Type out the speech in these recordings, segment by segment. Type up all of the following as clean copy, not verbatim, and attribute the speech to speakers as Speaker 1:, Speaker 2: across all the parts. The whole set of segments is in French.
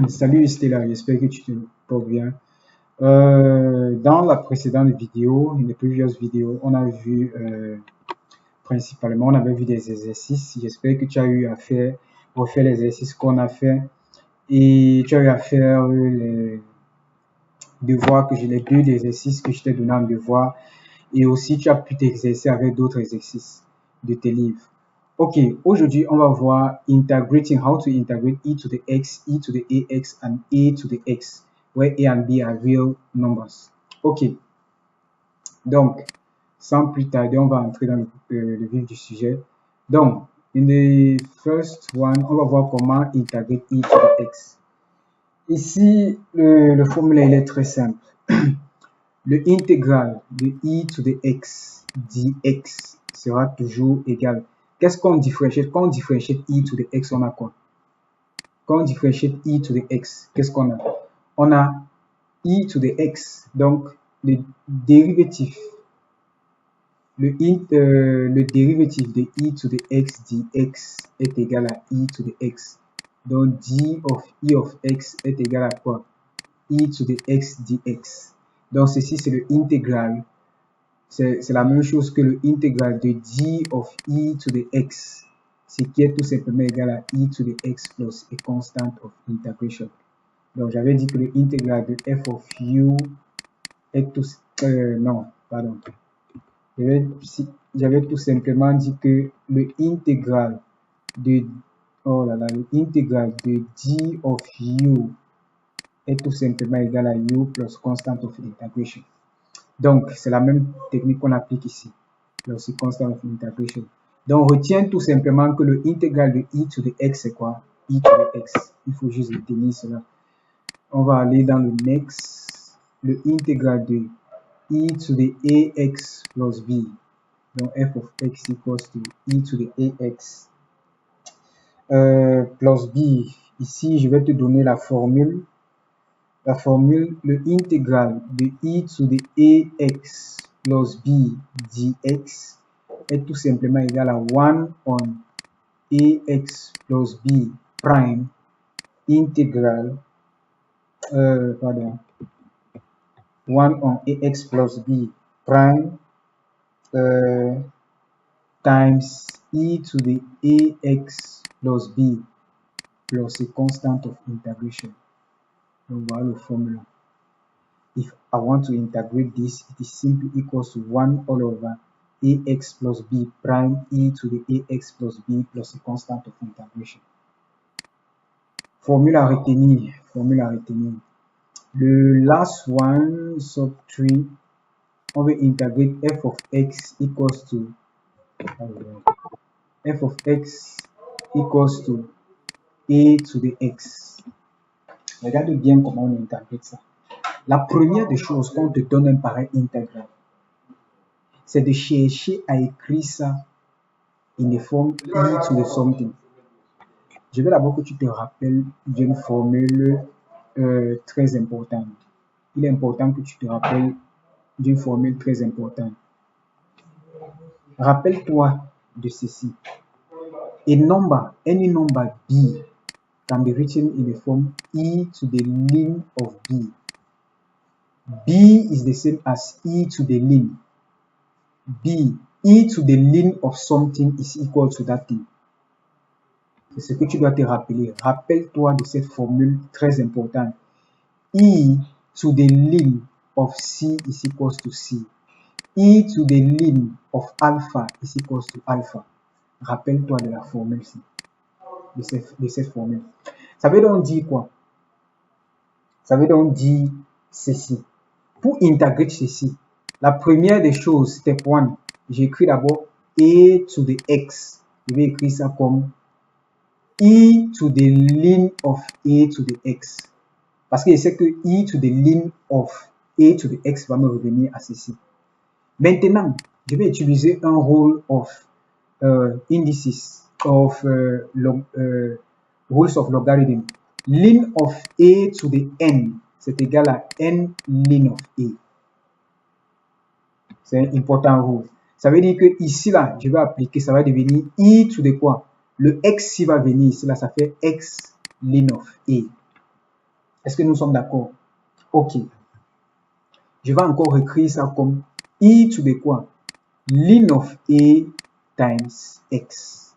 Speaker 1: Salut Stella, j'espère que tu te portes bien. Dans la précédente vidéo, les prévieuses vidéos, on a vu principalement, on avait vu des exercices. J'espère que tu as eu à refaire les exercices qu'on a fait et tu as eu à faire les devoirs les deux exercices que je t'ai donné en devoir et aussi tu as pu t'exercer avec d'autres exercices de tes livres. Ok, aujourd'hui on va voir how to integrate e to the x, e to the ax and a to the x, where a and b are real numbers. Ok, donc sans plus tarder, on va entrer dans le vif du sujet. Donc, in the first one, on va voir comment intégrer e to the x. Ici, le formulaire est très simple. Le intégral de e to the x dx sera toujours égal. Qu'est-ce qu'on différencie? Quand on différencie e to the x, on a quoi? Quand on différencie e to the x, qu'est-ce qu'on a? On a e to the x, donc le dérivatif. Le dérivatif de e to the x dx est égal à e to the x. Donc d of e of x est égal à quoi? E to the x dx. Donc ceci c'est le intégral. C'est la même chose que le intégral de d of e to the x, ce qui est tout simplement égal à e to the x plus a constant of integration. Donc j'avais dit que le intégral de f of u est tout... non, pardon. J'avais tout simplement dit que le intégral de... Oh là là, le intégral de d of u est tout simplement égal à u plus constant of integration. Donc, c'est la même technique qu'on applique ici. C'est constant of integration. Donc, retiens tout simplement que le intégral de e to the x, c'est quoi? E to the x. Il faut juste retenir cela. On va aller dans le next. Le intégral de e to the ax plus b. Donc, f of x equals to e to the ax plus b. Ici, je vais te donner la formule. La formule, le intégral de e to the ax plus b dx est tout simplement égal à 1 on ax plus b prime intégral 1 on ax plus b prime times e to the ax plus b plus a constant of integration. Donc voilà le formula. If I want to integrate this, it is simply equals to 1 all over ax plus b prime e to the ax plus b plus a constant of integration. Formule à retenir. Le last one, sub 3, on va intégrer f of x equals to a to the x. Regarde bien comment on intègre ça. La première des choses quand on te donne un pareil intégral, c'est de chercher à écrire ça in the form e to the something. Je veux d'abord que tu te rappelles d'une formule très importante. Il est important que tu te rappelles d'une formule très importante. Rappelle-toi de ceci. Any number b can be written in the form e to the ln of b. B is the same as e to the ln. B, e to the ln of something is equal to that thing. C'est ce que tu dois te rappeler. Rappelle-toi de cette formule très importante. E to the ln of c is equal to c. E to the ln of alpha is equal to alpha. Rappelle-toi de la formule ici. De cette formule. Ça veut donc dire quoi? Ça veut donc dire ceci. Pour intégrer ceci, la première des choses, step 1, j'écris d'abord a to the x. Je vais écrire ça comme e to the ln of a to the x. Parce que je sais que e to the ln of a to the x va me revenir à ceci. Maintenant, je vais utiliser un rule of indices, of rules of logarithm. Ln of a to the n, c'est égal à n ln of a. C'est un important rule. Ça veut dire que ici, là, je vais appliquer, ça va devenir e to the quoi? Le x qui va venir ici, là, ça fait x ln of a. Est-ce que nous sommes d'accord? Ok. Je vais encore écrire ça comme e to the quoi? Ln of a times x.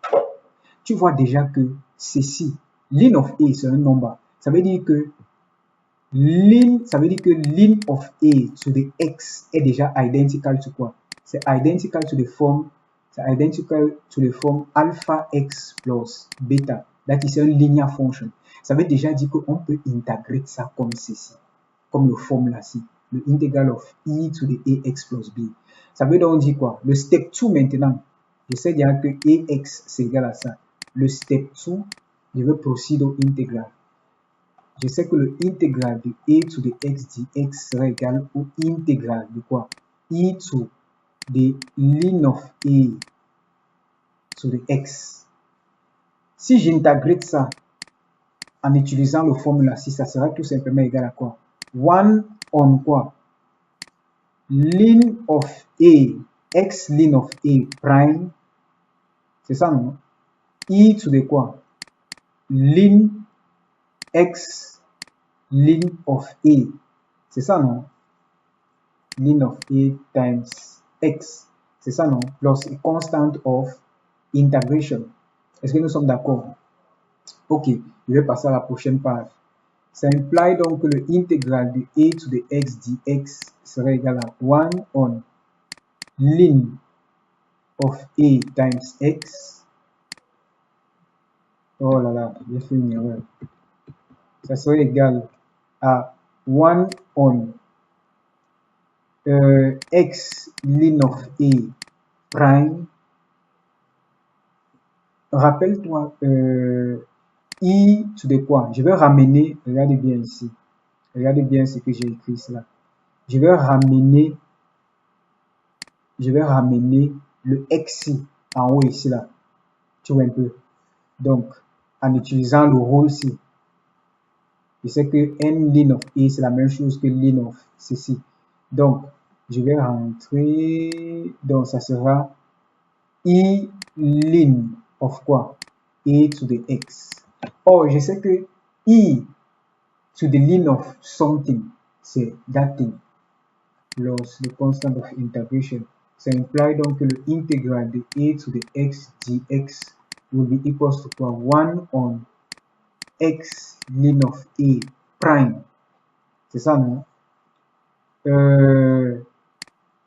Speaker 1: Tu vois déjà que ceci, ln of a, c'est un nombre. Ça veut dire que ln of a to the x est déjà identical to quoi? C'est identical to the form, alpha x plus beta. That is un linear function. Ça veut déjà dire qu'on peut intégrer ça comme ceci, comme le forme là-ci, le integral of e to the ax plus b. Ça veut donc dire quoi? Le step 2 maintenant, je sais déjà que ax c'est égal à ça. Le step 2, je vais procéder au intégral. Je sais que le intégral de e to the x dx sera égal au intégral de quoi? E to the ln of a to the x. Si j'intègre ça en utilisant le formule ci, ça sera tout simplement égal à quoi? 1 on quoi? Ln of a, x ln of a prime, c'est ça non? E to the quoi? Ln x ln of a, c'est ça non? Ln of a times x, c'est ça non? Plus a constant of integration. Est-ce que nous sommes d'accord? Ok, je vais passer à la prochaine page. Ça implique donc que le intégral de a to the x dx serait égal à 1 on ln of a times x. Oh là là, j'ai fait une erreur. Ça serait égal à 1 on x ln of a prime. Rappelle-toi, i to the quoi? Je vais ramener, regardez bien ici. Regardez bien ce que j'ai écrit cela. Je vais ramener le x en haut ici là. Tu vois un peu. Donc, en utilisant le rôle ci. Je sais que n ln of a c'est la même chose que ln of ceci. Donc, je vais rentrer. Donc, ça sera i ln of quoi? A to the x. Or, je sais que e to the ln of something, c'est that thing. Plus the constant of integration. Ça implique donc que le intégral de a to the x dx will be equals to quoi? 1 on x ln of a prime. C'est ça, non?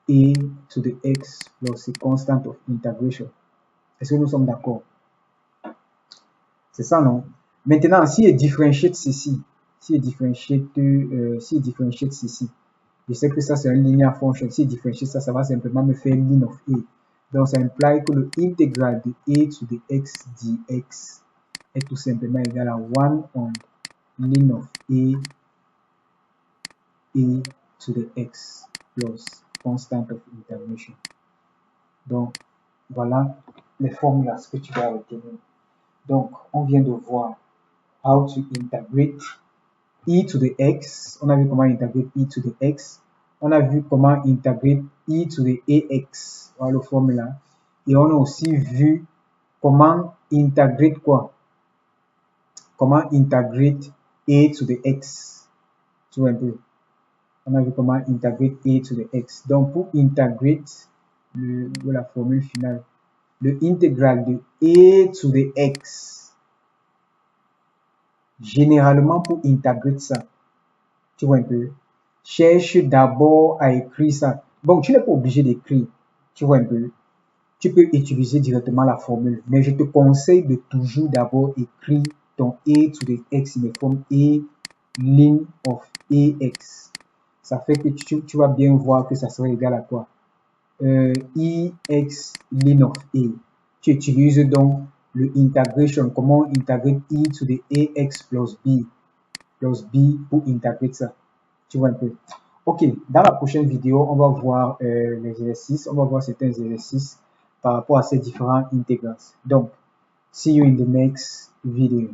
Speaker 1: A to the x plus the constant of integration. Est-ce que nous sommes d'accord? C'est ça, non? Maintenant, si je différencie ceci, si je différencie ceci, je sais que ça c'est un linear function. Si je différencie ça, ça va simplement me faire ln of a. Donc, ça implique que le intégral de a to the x dx est tout simplement égal à 1 on ln of a to the x plus constant of integration. Donc, voilà les formules que tu vas retenir. Donc, on vient de voir how to integrate e to the x. On a vu comment intégrer e to the x. On a vu comment intégrer e to the ax. Voilà le formule. Et on a aussi vu comment intégrer quoi? Comment intégrer a to the x. Tu vois un peu. On a vu comment intégrer a to the x. Donc, pour intégrer la formule finale, le intégral de a to the x, généralement pour intégrer ça, tu vois un peu, cherche d'abord à écrire ça. Bon, tu n'es pas obligé d'écrire, tu vois un peu. Tu peux utiliser directement la formule, mais je te conseille de toujours d'abord écrire ton a to the x in the form a ln of ax. Ça fait que tu vas bien voir que ça serait égal à quoi? Ex ln of a. Tu utilises donc le integration, comment intégrer e to the ax plus b pour intégrer ça. Tu vois un peu. Ok, dans la prochaine vidéo, on va voir les exercices, on va voir certains exercices par rapport à ces différents intégrants. Donc, see you in the next video.